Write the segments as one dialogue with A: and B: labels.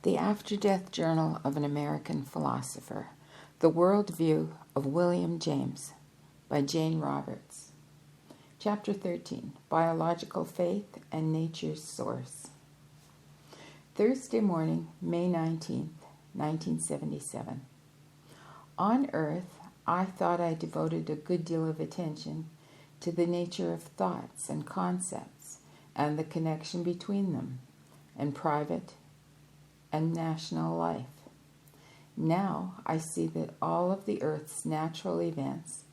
A: The Afterdeath Journal of an American Philosopher, The Worldview of William James, by Jane Roberts. Chapter 13, Biological Faith and Nature's Source. Thursday morning, May 19th, 1977. On Earth, I thought I devoted a good deal of attention to the nature of thoughts and concepts and the connection between them, and private and national life. Now I see that all of the Earth's natural events,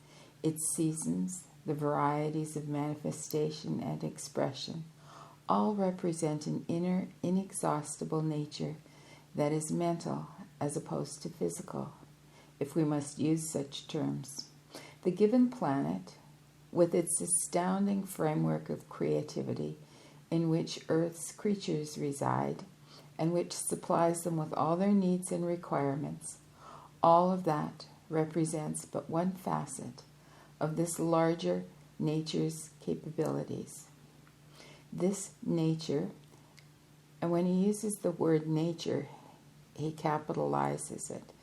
A: its seasons, the varieties of manifestation and expression, all represent an inner, inexhaustible nature that is mental as opposed to physical, if we must use such terms. The given planet, with its astounding framework of creativity in which Earth's creatures reside, and which supplies them with all their needs and requirements, all of that represents but one facet of this larger nature's capabilities. This nature, and when he uses the word nature, he capitalizes it.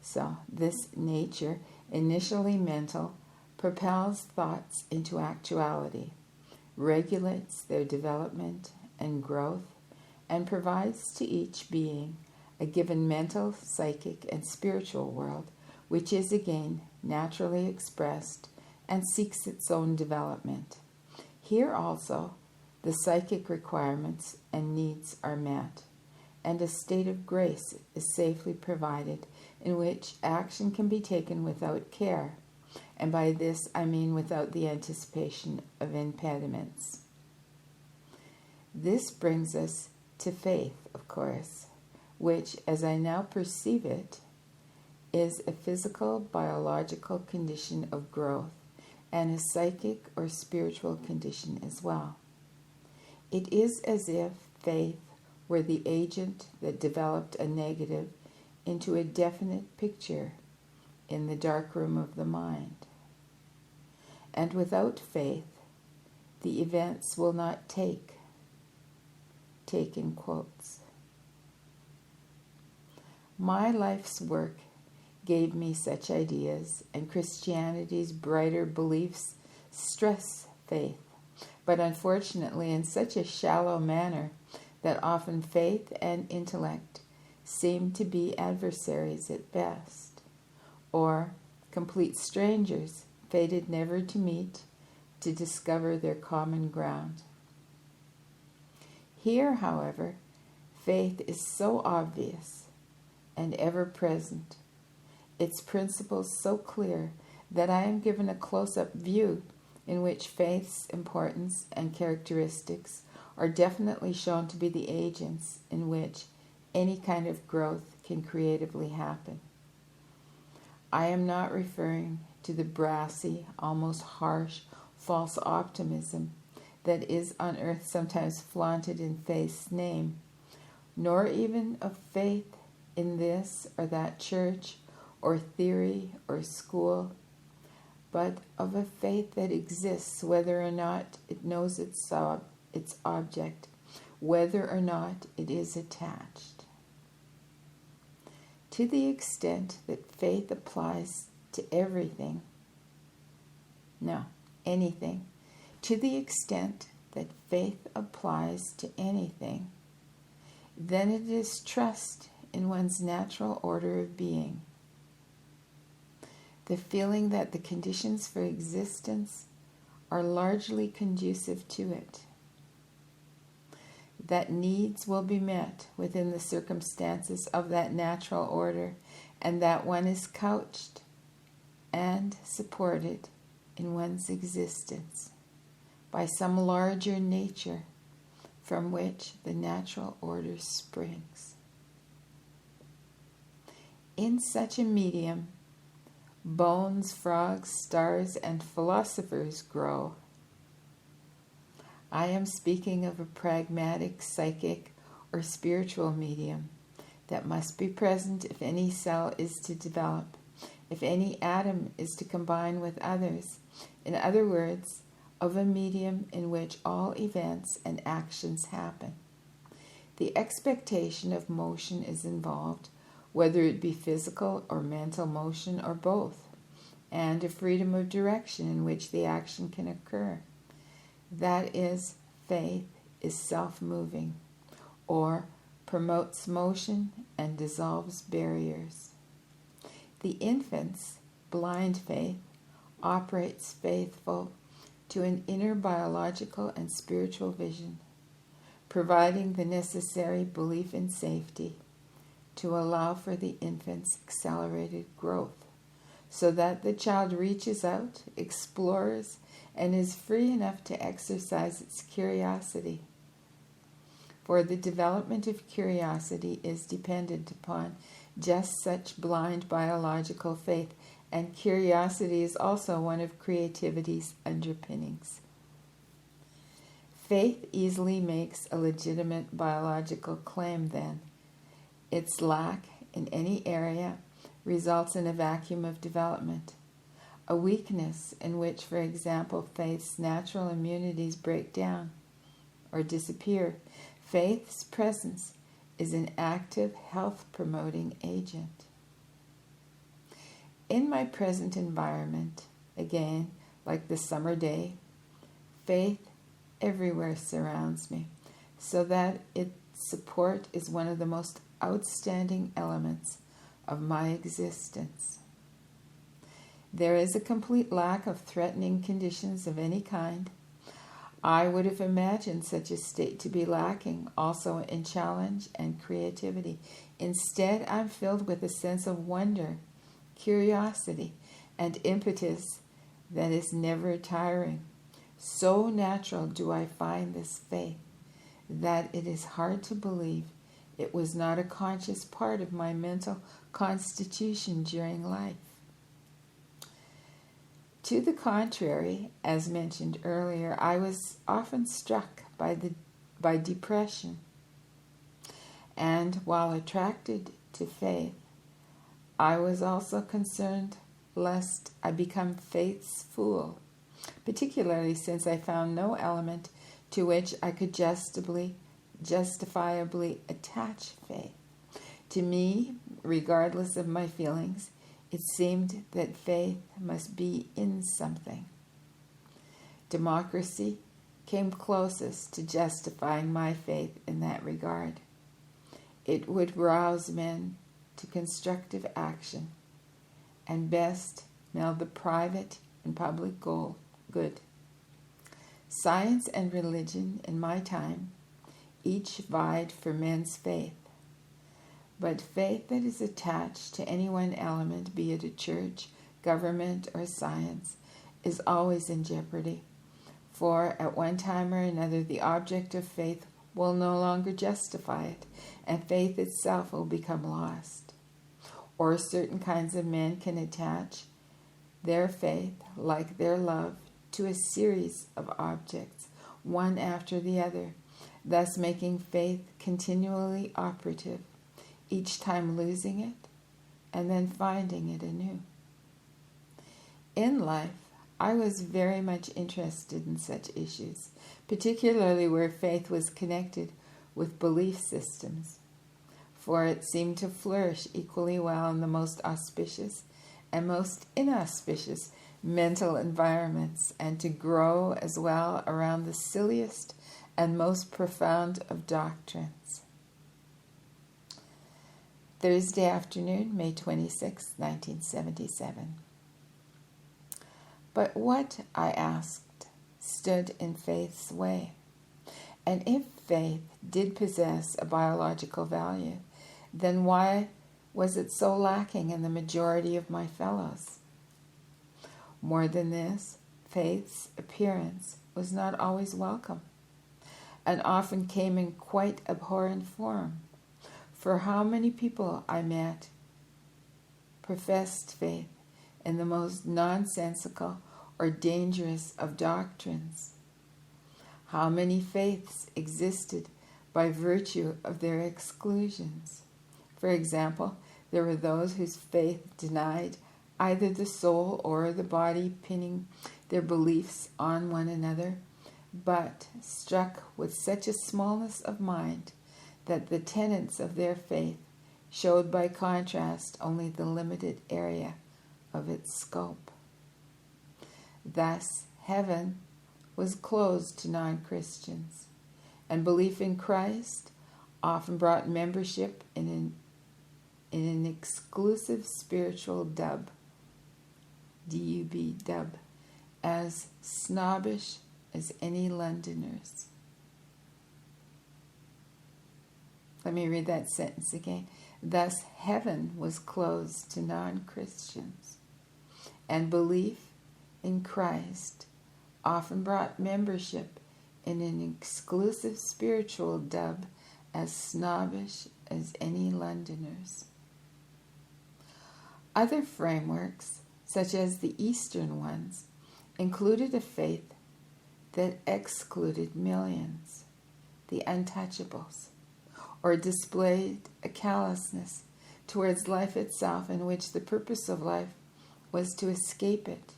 A: So this nature, initially mental, propels thoughts into actuality, regulates their development and growth, and provides to each being a given mental, psychic, and spiritual world, which is again naturally expressed and seeks its own development. Here also, the psychic requirements and needs are met, and a state of grace is safely provided in which action can be taken without care, and by this I mean without the anticipation of impediments. This brings us to faith, of course, which, as I now perceive it, is a physical, biological condition of growth and a psychic or spiritual condition as well. It is as if faith were the agent that developed a negative into a definite picture in the dark room of the mind. And without faith, the events will not take in quotes. My life's work gave me such ideas, and Christianity's brighter beliefs stress faith, but unfortunately in such a shallow manner that often faith and intellect seem to be adversaries at best, or complete strangers fated never to meet to discover their common ground. Here, however, faith is so obvious and ever-present, its principles so clear, that I am given a close-up view in which faith's importance and characteristics are definitely shown to be the agents in which any kind of growth can creatively happen. I am not referring to the brassy, almost harsh, false optimism that is on earth sometimes flaunted in faith's name, nor even of faith in this or that church or theory or school, but of a faith that exists whether or not it knows its object, whether or not it is attached. To the extent that faith applies to everything, anything, to the extent that faith applies to anything, then it is trust in one's natural order of being. The feeling that the conditions for existence are largely conducive to it, that needs will be met within the circumstances of that natural order, and that one is couched and supported in one's existence by some larger nature from which the natural order springs. In such a medium, bones, frogs, stars, and philosophers grow. I am speaking of a pragmatic, psychic, or spiritual medium that must be present if any cell is to develop, if any atom is to combine with others. In other words, of a medium in which all events and actions happen. The expectation of motion is involved, whether it be physical or mental motion or both, and a freedom of direction in which the action can occur. That is, faith is self-moving, or promotes motion and dissolves barriers. The infant's blind faith operates faithful to an inner biological and spiritual vision, providing the necessary belief in safety to allow for the infant's accelerated growth, so that the child reaches out, explores, and is free enough to exercise its curiosity. For the development of curiosity is dependent upon just such blind biological faith, and curiosity is also one of creativity's underpinnings. Faith easily makes a legitimate biological claim then. Its lack in any area results in a vacuum of development, a weakness in which, for example, faith's natural immunities break down or disappear. Faith's presence is an active, health-promoting agent. In my present environment, again, like the summer day, faith everywhere surrounds me, so that its support is one of the most outstanding elements of my existence. There is a complete lack of threatening conditions of any kind. I would have imagined such a state to be lacking also in challenge and creativity. Instead, I'm filled with a sense of wonder, curiosity, and impetus that is never tiring. So natural do I find this faith that it is hard to believe it was not a conscious part of my mental constitution during life. To the contrary, as mentioned earlier, I was often struck by depression, and while attracted to faith, I was also concerned lest I become faith's fool, particularly since I found no element to which I could justifiably attach faith. To me, regardless of my feelings, it seemed that faith must be in something. Democracy came closest to justifying my faith in that regard. It would rouse men to constructive action and best meld the private and public good. Science and religion in my time each vied for men's faith, but faith that is attached to any one element, be it a church, government, or science, is always in jeopardy, for at one time or another the object of faith will no longer justify it, and faith itself will become lost. Or certain kinds of men can attach their faith, like their love, to a series of objects, one after the other, thus making faith continually operative, each time losing it and then finding it anew. In life, I was very much interested in such issues, particularly where faith was connected with belief systems, for it seemed to flourish equally well in the most auspicious and most inauspicious mental environments, and to grow as well around the silliest and most profound of doctrines. Thursday afternoon, May 26, 1977. But what, I asked, stood in faith's way? And if faith did possess a biological value, then why was it so lacking in the majority of my fellows? More than this, faith's appearance was not always welcome, and often came in quite abhorrent form. For how many people I met professed faith in the most nonsensical or dangerous of doctrines? How many faiths existed by virtue of their exclusions? For example, there were those whose faith denied either the soul or the body, pinning their beliefs on one another, but struck with such a smallness of mind that the tenets of their faith showed by contrast only the limited area of its scope. Thus, heaven was closed to non-Christians, and belief in Christ often brought membership in an exclusive spiritual dub, D-U-B, dub, as snobbish as any Londoners. Let me read that sentence again. Thus, heaven was closed to non-Christians, and belief in Christ often brought membership in an exclusive spiritual dub as snobbish as any Londoners. Other frameworks, such as the Eastern ones, included a faith that excluded millions, the untouchables, or displayed a callousness towards life itself in which the purpose of life was to escape it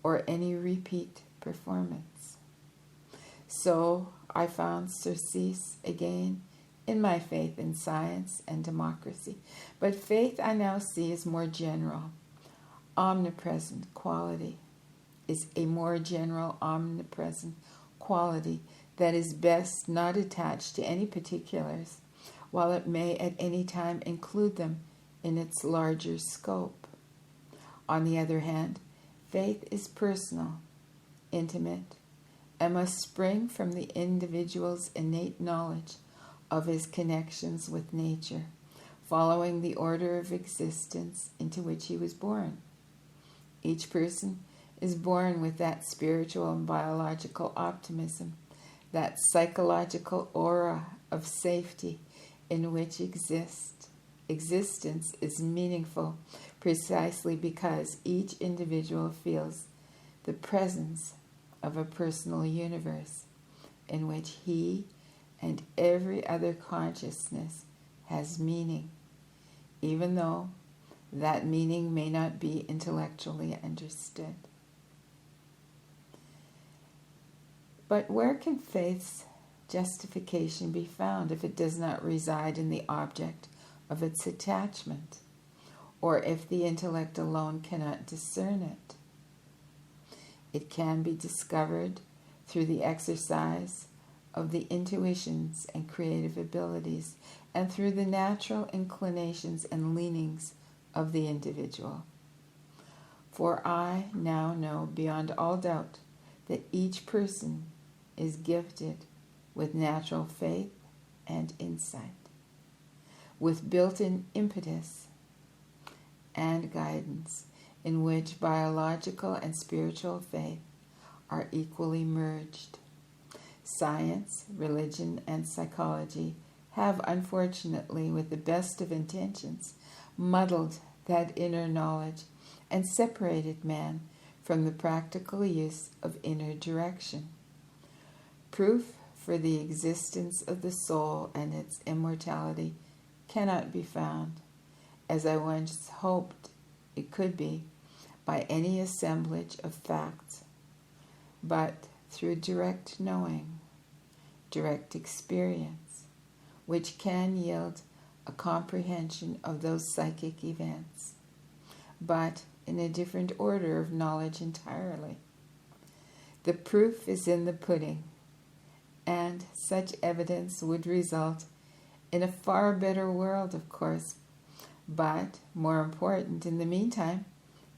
A: or any repeat performance. So I found surcease again in my faith in science and democracy. But faith I now see is more general. Omnipresent quality is a more general, omnipresent quality that is best not attached to any particulars, while it may at any time include them in its larger scope. On the other hand, faith is personal, intimate, and must spring from the individual's innate knowledge of his connections with nature, following the order of existence into which he was born. Each person is born with that spiritual and biological optimism, that psychological aura of safety in which existence is meaningful precisely because each individual feels the presence of a personal universe in which he and every other consciousness has meaning, even though that meaning may not be intellectually understood. But where can faith's justification be found if it does not reside in the object of its attachment, or if the intellect alone cannot discern it? It can be discovered through the exercise of the intuitions and creative abilities, and through the natural inclinations and leanings of the individual. For I now know beyond all doubt that each person is gifted with natural faith and insight, with built-in impetus and guidance, in which biological and spiritual faith are equally merged. Science, religion, and psychology have, unfortunately, with the best of intentions, muddled that inner knowledge and separated man from the practical use of inner direction. Proof for the existence of the soul and its immortality cannot be found, as I once hoped it could be, by any assemblage of facts, but through direct knowing, direct experience, which can yield a comprehension of those psychic events, but in a different order of knowledge entirely. The proof is in the pudding, and such evidence would result in a far better world, of course, but, more important, in the meantime,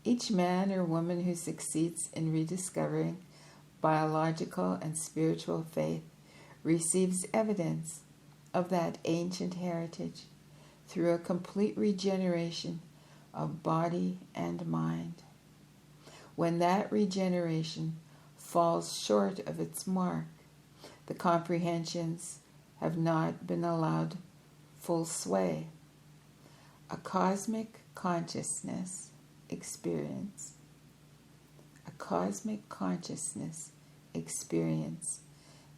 A: each man or woman who succeeds in rediscovering biological and spiritual faith receives evidence of that ancient heritage through a complete regeneration of body and mind. When that regeneration falls short of its mark, the comprehensions have not been allowed full sway. A cosmic consciousness experience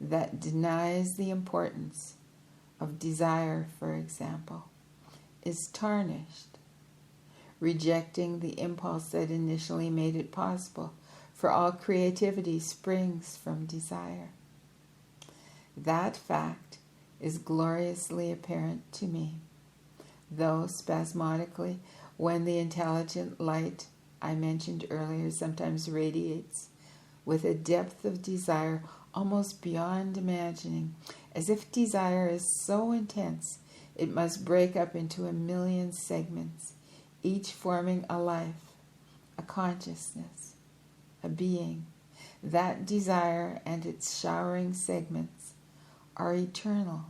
A: that denies the importance of desire, for example, is tarnished, rejecting the impulse that initially made it possible, for all creativity springs from desire. That fact is gloriously apparent to me, though spasmodically, when the intelligent light I mentioned earlier sometimes radiates with a depth of desire almost beyond imagining, as if desire is so intense it must break up into a million segments, each forming a life, a consciousness, a being. That desire and its showering segments are eternal.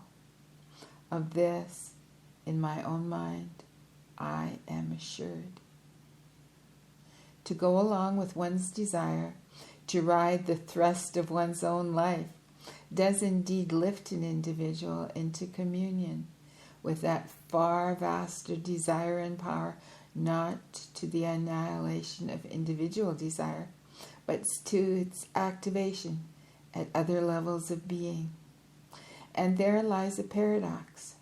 A: Of this, in my own mind, I am assured. To go along with one's desire, to ride the thrust of one's own life, does indeed lift an individual into communion with that far vaster desire and power, not to the annihilation of individual desire, but to its activation at other levels of being. And there lies a paradox.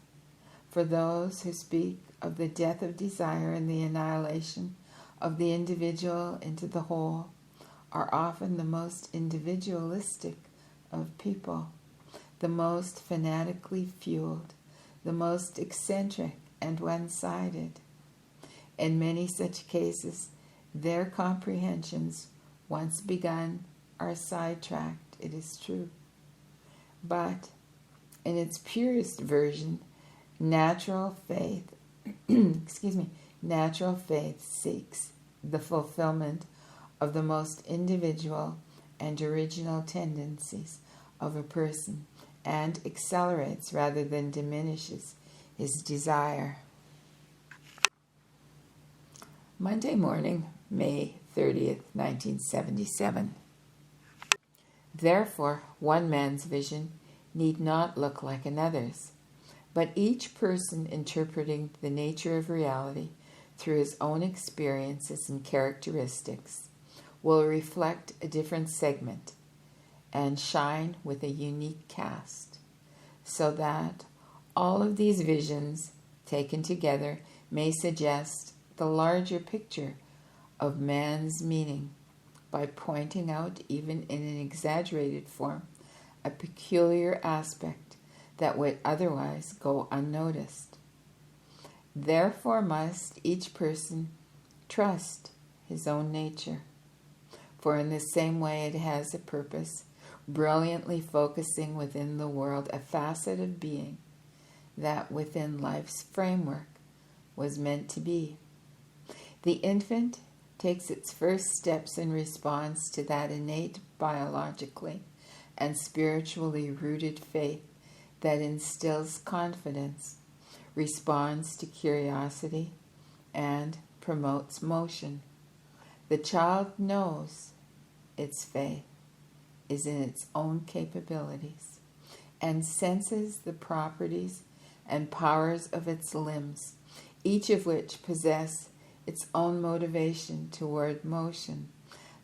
A: For those who speak of the death of desire and the annihilation of the individual into the whole are often the most individualistic of people, the most fanatically fueled, the most eccentric and one-sided. In many such cases, their comprehensions, once begun, are sidetracked, it is true. But in its purest version, natural faith seeks the fulfillment of the most individual and original tendencies of a person and accelerates rather than diminishes his desire. Monday morning, May 30th, 1977. Therefore, one man's vision need not look like another's, but each person interpreting the nature of reality through his own experiences and characteristics will reflect a different segment and shine with a unique cast, so that all of these visions taken together may suggest the larger picture of man's meaning by pointing out, even in an exaggerated form, a peculiar aspect that would otherwise go unnoticed. Therefore must each person trust his own nature, for in the same way it has a purpose, brilliantly focusing within the world a facet of being that within life's framework was meant to be. The infant takes its first steps in response to that innate biologically and spiritually rooted faith that instills confidence, responds to curiosity, and promotes motion. The child knows its faith is in its own capabilities and senses the properties and powers of its limbs, each of which possess its own motivation toward motion.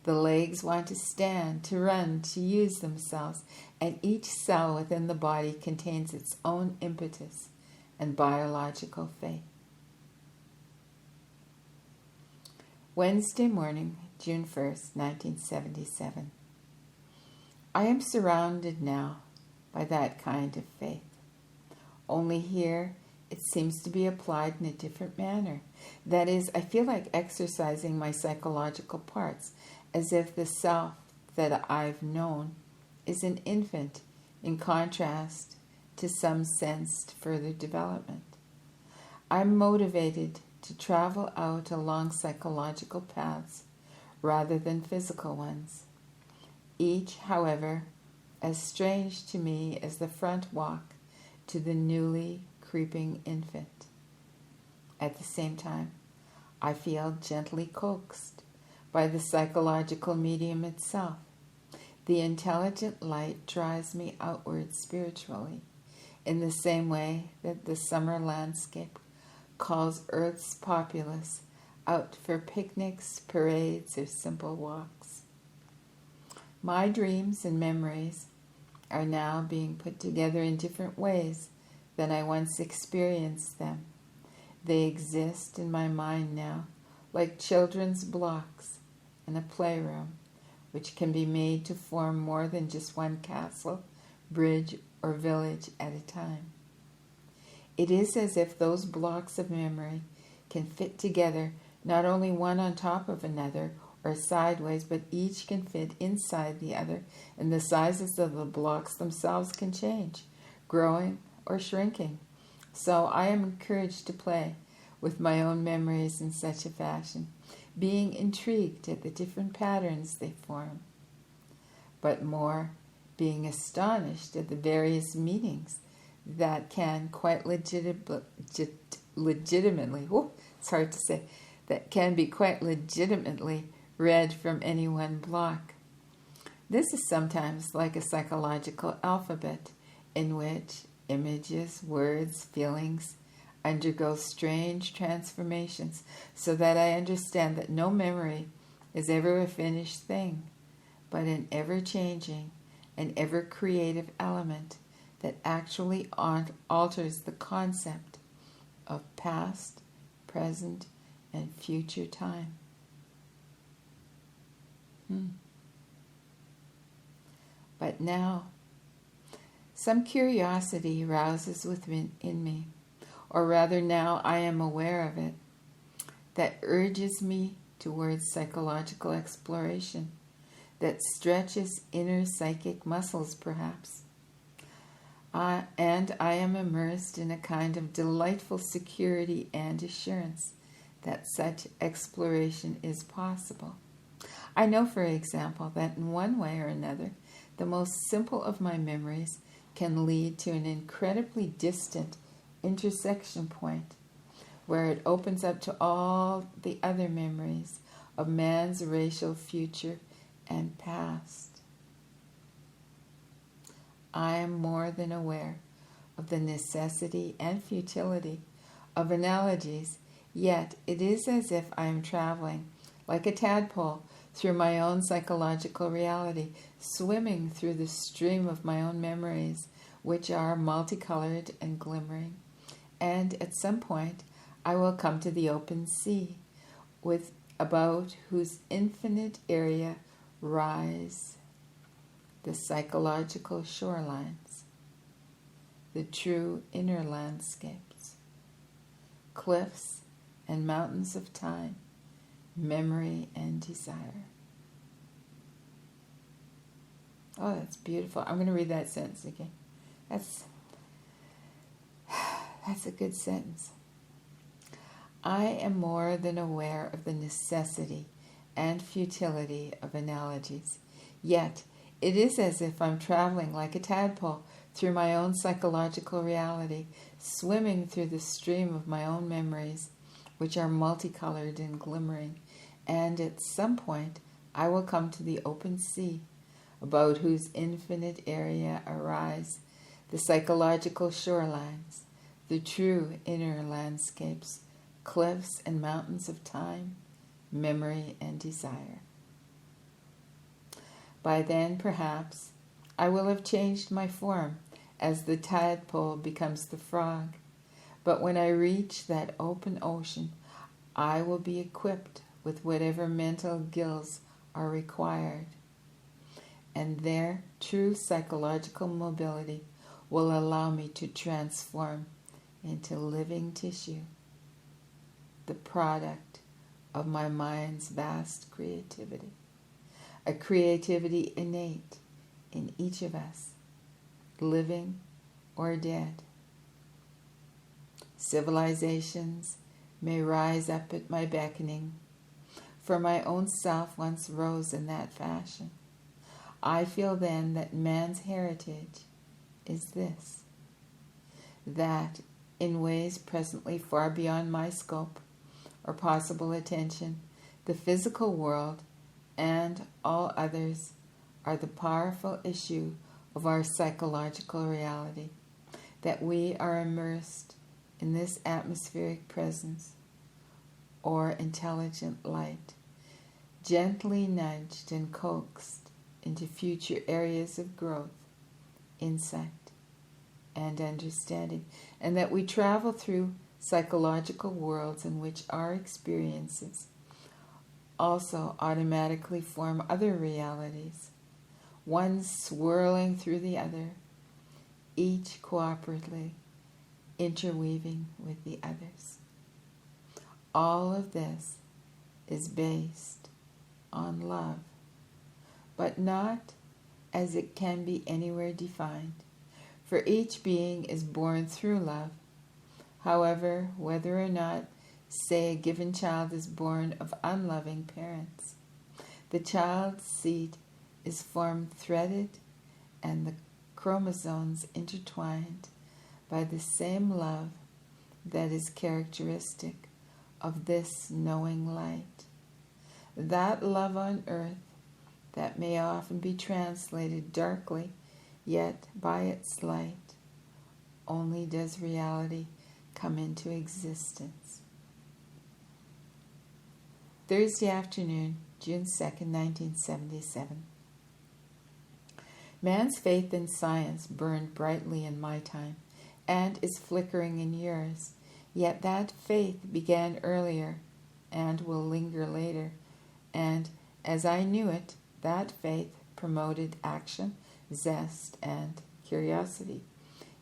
A: The legs want to stand, to run, to use themselves, and each cell within the body contains its own impetus and biological faith. Wednesday morning, June 1st, 1977. I am surrounded now by that kind of faith. Only here it seems to be applied in a different manner. That is, I feel like exercising my psychological parts, as if the self that I've known is an infant in contrast to some sensed further development. I'm motivated to travel out along psychological paths rather than physical ones, each, however, as strange to me as the front walk to the newly creeping infant. At the same time, I feel gently coaxed by the psychological medium itself. The intelligent light drives me outward spiritually, in the same way that the summer landscape calls Earth's populace out for picnics, parades, or simple walks. My dreams and memories are now being put together in different ways than I once experienced them. They exist in my mind now, like children's blocks in a playroom, which can be made to form more than just one castle, bridge, or village at a time. It is as if those blocks of memory can fit together, not only one on top of another or sideways, but each can fit inside the other, and the sizes of the blocks themselves can change, growing or shrinking. So I am encouraged to play with my own memories in such a fashion, being intrigued at the different patterns they form, but more being astonished at the various meanings that can quite legitimately, it's hard to say, that can be quite legitimately read from any one block. This is sometimes like a psychological alphabet in which images, words, feelings undergo strange transformations, so that I understand that no memory is ever a finished thing, but an ever-changing and ever-creative element that actually alters the concept of past, present, and future time. But now, some curiosity rises within me, or rather now I am aware of it, that urges me towards psychological exploration, that stretches inner psychic muscles perhaps. And I am immersed in a kind of delightful security and assurance that such exploration is possible. I know, for example, that in one way or another, the most simple of my memories can lead to an incredibly distant intersection point where it opens up to all the other memories of man's racial future and past. I am more than aware of the necessity and futility of analogies, yet it is as if I am traveling like a tadpole through my own psychological reality, swimming through the stream of my own memories, which are multicolored and glimmering. And at some point, I will come to the open sea, with about whose infinite area rise the psychological shorelines, the true inner landscapes, cliffs and mountains of time, memory and desire. Oh, that's beautiful. I'm going to read that sentence again. That's a good sentence. I am more than aware of the necessity and futility of analogies, yet it is as if I'm traveling like a tadpole through my own psychological reality, swimming through the stream of my own memories, which are multicolored and glimmering, and at some point I will come to the open sea, about whose infinite area arise the psychological shorelines, the true inner landscapes, cliffs and mountains of time, memory and desire. By then, perhaps, I will have changed my form as the tadpole becomes the frog. But when I reach that open ocean, I will be equipped with whatever mental gills are required. And their true psychological mobility will allow me to transform into living tissue, the product of my mind's vast creativity. A creativity innate in each of us, living or dead. Civilizations may rise up at my beckoning, for my own self once rose in that fashion. I feel then that man's heritage is this, that in ways presently far beyond my scope or possible attention, the physical world and all others are the powerful issue of our psychological reality, that we are immersed in this atmospheric presence or intelligent light, gently nudged and coaxed into future areas of growth, insight, and understanding, and that we travel through psychological worlds in which our experiences also automatically form other realities, one swirling through the other, each cooperatively interweaving with the others. All of this is based on love, but not as it can be anywhere defined, for each being is born through love. However, whether or not, say, a given child is born of unloving parents, the child's seed is formed threaded and the chromosomes intertwined by the same love that is characteristic of this knowing light. That love on earth that may often be translated darkly, yet by its light only does reality come into existence. Thursday afternoon, June 2nd, 1977. Man's faith in science burned brightly in my time and is flickering in yours, yet that faith began earlier and will linger later, and as I knew it, that faith promoted action, zest, and curiosity.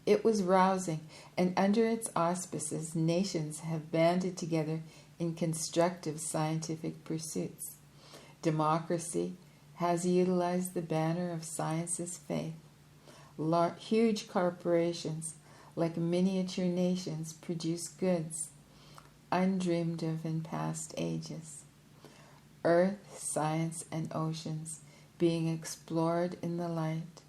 A: It was rousing, and under its auspices, nations have banded together in constructive scientific pursuits. Democracy has utilized the banner of science's faith. Huge corporations, like miniature nations, produce goods undreamed of in past ages. Earth, science, and oceans being explored in the light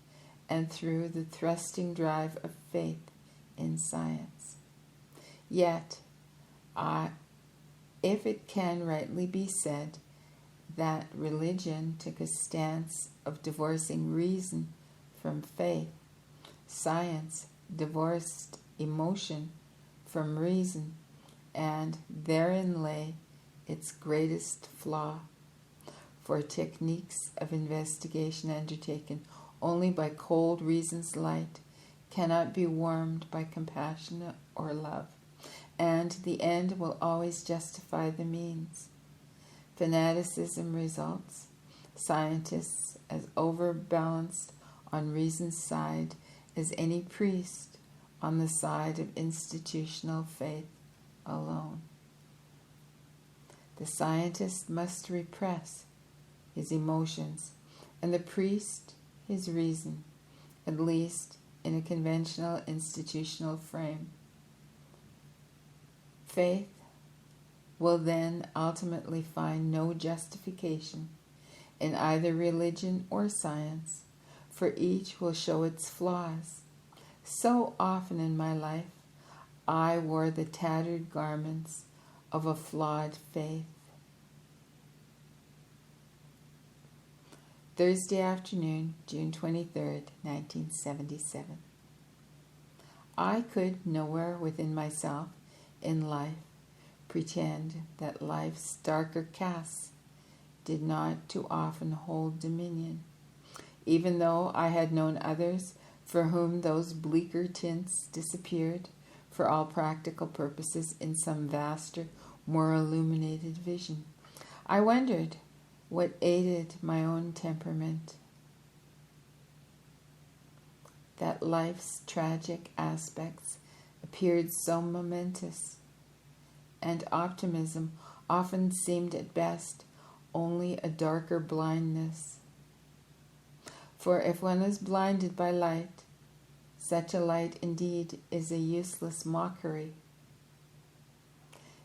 A: and through the thrusting drive of faith in science. Yet, if it can rightly be said that religion took a stance of divorcing reason from faith, science divorced emotion from reason, and therein lay its greatest flaw. For techniques of investigation undertaken only by cold reason's light cannot be warmed by compassion or love, and the end will always justify the means. Fanaticism results, scientists as overbalanced on reason's side as any priest on the side of institutional faith alone. The scientist must repress his emotions, and the priest his reason, at least in a conventional institutional frame. Faith will then ultimately find no justification in either religion or science, for each will show its flaws. So often in my life, I wore the tattered garments of a flawed faith. Thursday afternoon, June 23rd, 1977. I could nowhere within myself in life pretend that life's darker casts did not too often hold dominion, even though I had known others for whom those bleaker tints disappeared for all practical purposes in some vaster, more illuminated vision. I wondered what aided my own temperament, that life's tragic aspects appeared so momentous, and optimism often seemed at best only a darker blindness. For if one is blinded by light, such a light indeed is a useless mockery.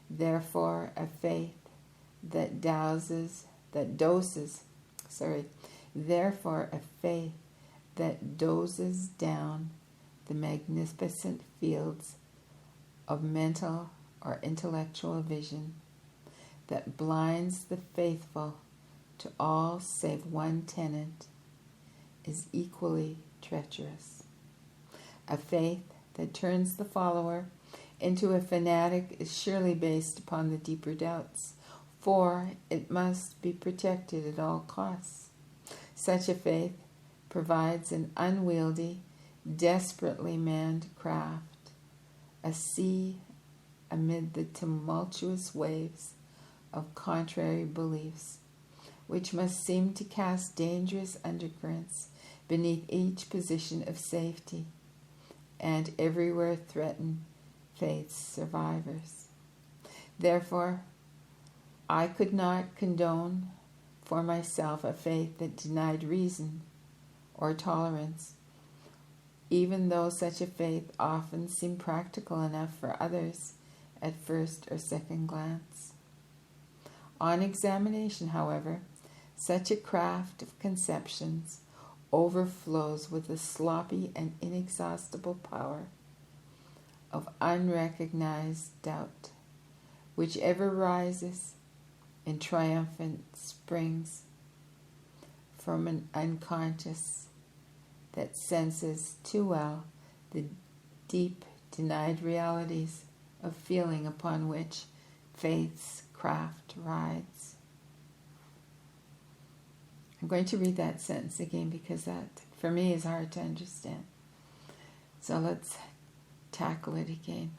A: Therefore, a faith that doses down the magnificent fields of mental or intellectual vision, that blinds the faithful to all save one tenet, is equally treacherous. A faith that turns the follower into a fanatic is surely based upon the deeper doubts, for it must be protected at all costs. Such a faith provides an unwieldy, desperately manned craft, a sea amid the tumultuous waves of contrary beliefs, which must seem to cast dangerous undercurrents beneath each position of safety, and everywhere threaten faith's survivors. Therefore, I could not condone for myself a faith that denied reason or tolerance, even though such a faith often seemed practical enough for others at first or second glance. On examination, however, such a craft of conceptions overflows with the sloppy and inexhaustible power of unrecognized doubt, which ever rises in triumphant springs from an unconscious that senses too well the deep denied realities of feeling upon which faith's craft rides. I'm going to read that sentence again because that, for me, is hard to understand. So let's tackle it again.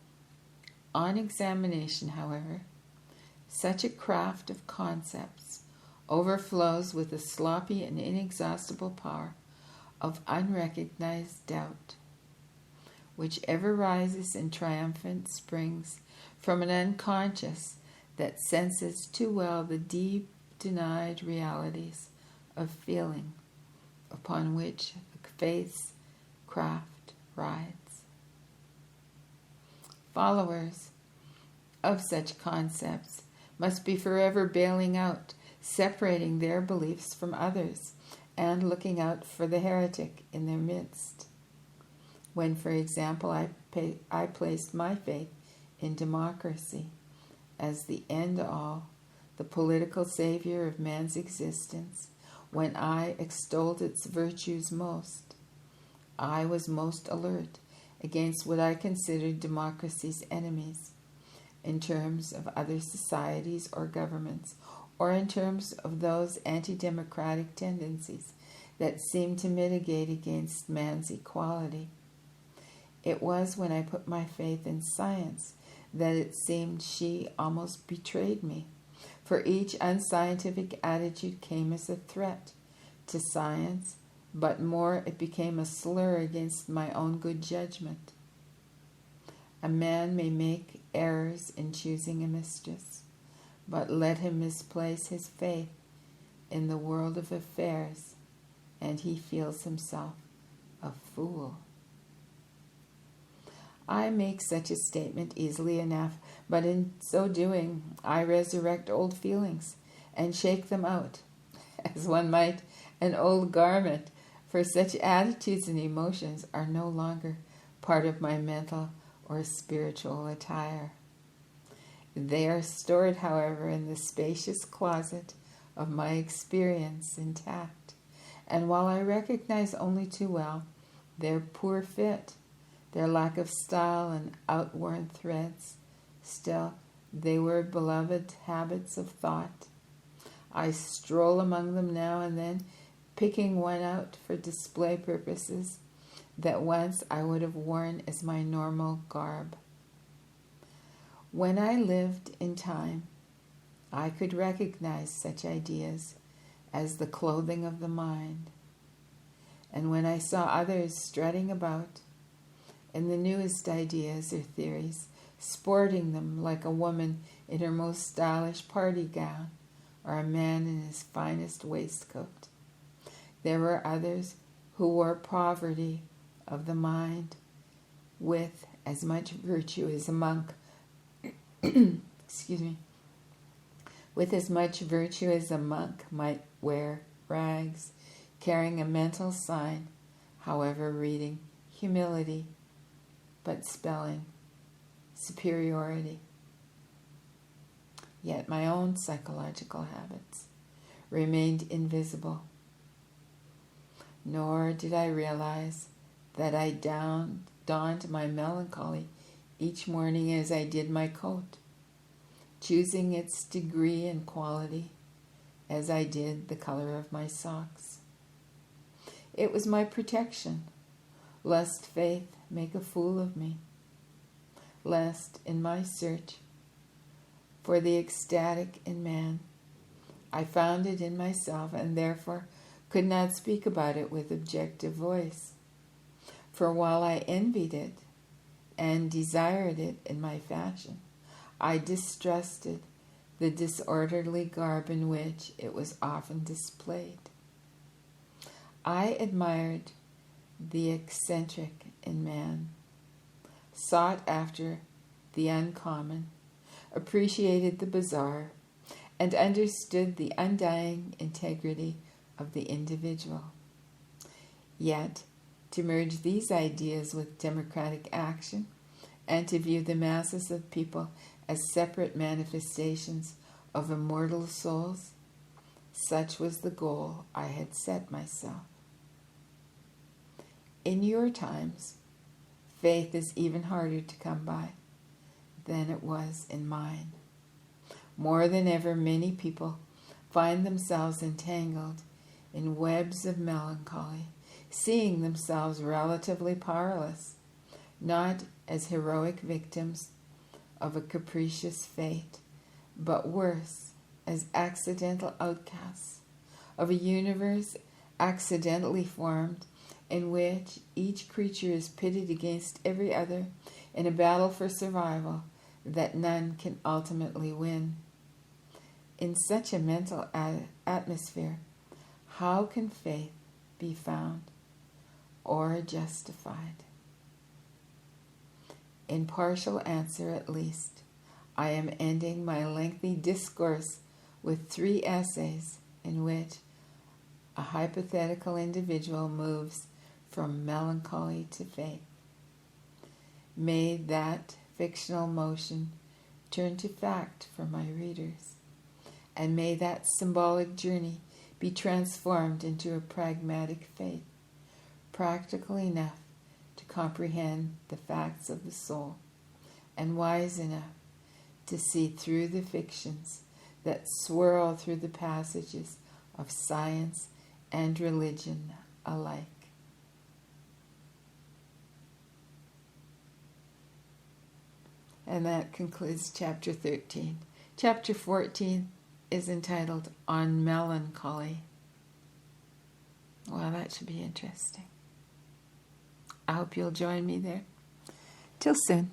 A: On examination, however, such a craft of concepts overflows with the sloppy and inexhaustible power of unrecognized doubt, which ever rises in triumphant springs from an unconscious that senses too well the deep denied realities of feeling upon which the faith's craft rides. Followers of such concepts must be forever bailing out, separating their beliefs from others, and looking out for the heretic in their midst. When, for example, I placed my faith in democracy as the end-all, the political savior of man's existence, when I extolled its virtues most, I was most alert against what I considered democracy's enemies, in terms of other societies or governments, or in terms of those anti-democratic tendencies that seem to mitigate against man's equality. It was when I put my faith in science that it seemed she almost betrayed me, for each unscientific attitude came as a threat to science, but more it became a slur against my own good judgment. A man may make errors in choosing a mistress, but let him misplace his faith in the world of affairs, and he feels himself a fool. I make such a statement easily enough, but in so doing, I resurrect old feelings and shake them out, as one might an old garment, for such attitudes and emotions are no longer part of my mental or spiritual attire. They are stored, however, in the spacious closet of my experience intact, and while I recognize only too well their poor fit, their lack of style and outworn threads, still they were beloved habits of thought. I stroll among them now and then, picking one out for display purposes that once I would have worn as my normal garb. When I lived in time, I could recognize such ideas as the clothing of the mind. And when I saw others strutting about in the newest ideas or theories, sporting them like a woman in her most stylish party gown or a man in his finest waistcoat, there were others who wore poverty of the mind with as much virtue as a monk with as much virtue as a monk might wear rags, carrying a mental sign, however reading humility, but spelling superiority. Yet my own psychological habits remained invisible, nor did I realize that I donned my melancholy each morning as I did my coat, choosing its degree and quality as I did the color of my socks. It was my protection, lest faith make a fool of me, lest in my search for the ecstatic in man, I found it in myself and therefore could not speak about it with objective voice. For while I envied it, and desired it in my fashion, I distrusted the disorderly garb in which it was often displayed. I admired the eccentric in man, sought after the uncommon, appreciated the bizarre, and understood the undying integrity of the individual. Yet, to merge these ideas with democratic action and to view the masses of people as separate manifestations of immortal souls, such was the goal I had set myself. In your times, faith is even harder to come by than it was in mine. More than ever, many people find themselves entangled in webs of melancholy, seeing themselves relatively powerless, not as heroic victims of a capricious fate, but worse, as accidental outcasts of a universe accidentally formed in which each creature is pitted against every other in a battle for survival that none can ultimately win. In such a mental atmosphere, how can faith be found or justified? In partial answer, at least, I am ending my lengthy discourse with 3 essays in which a hypothetical individual moves from melancholy to faith. May that fictional motion turn to fact for my readers, and may that symbolic journey be transformed into a pragmatic faith, practical enough to comprehend the facts of the soul, and wise enough to see through the fictions that swirl through the passages of science and religion alike. And that concludes chapter 13. Chapter 14 is entitled On Melancholy. Well, that should be interesting. I hope you'll join me there. Till soon.